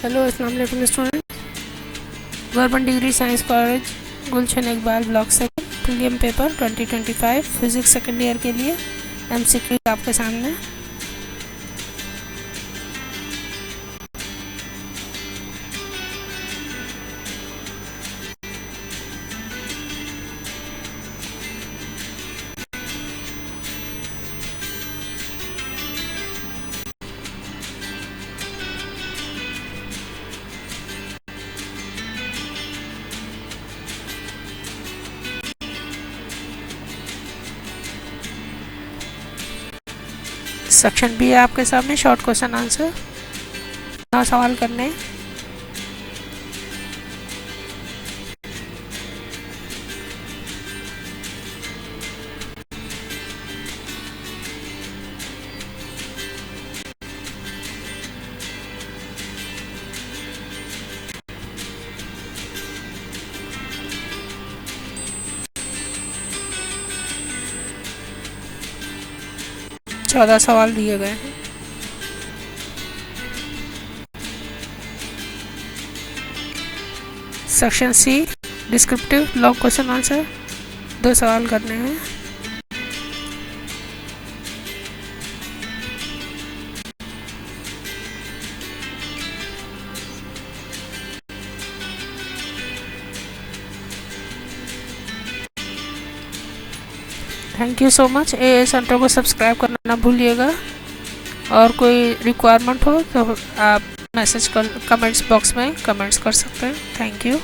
Hello अस्सलाम वालेकुम student. Government degree science college Gulshan Iqbal block 7 prelim paper 2025 physics second year के लिए एमसीक्यू आपके सामने। सेक्शन बी है आपके सामने, शॉर्ट क्वेश्चन आंसर 9 सवाल करने हैं। चौदह सवाल दिए गए हैं। Section C descriptive long question answer 2 सवाल करने हैं। Thank you so much. A centre को सब्सक्राइब करना ना भूलिएगा, और कोई रिक्वायरमेंट हो तो आप मैसेज कर कमेंट्स बॉक्स में कमेंट्स कर सकते हैं। Thank you.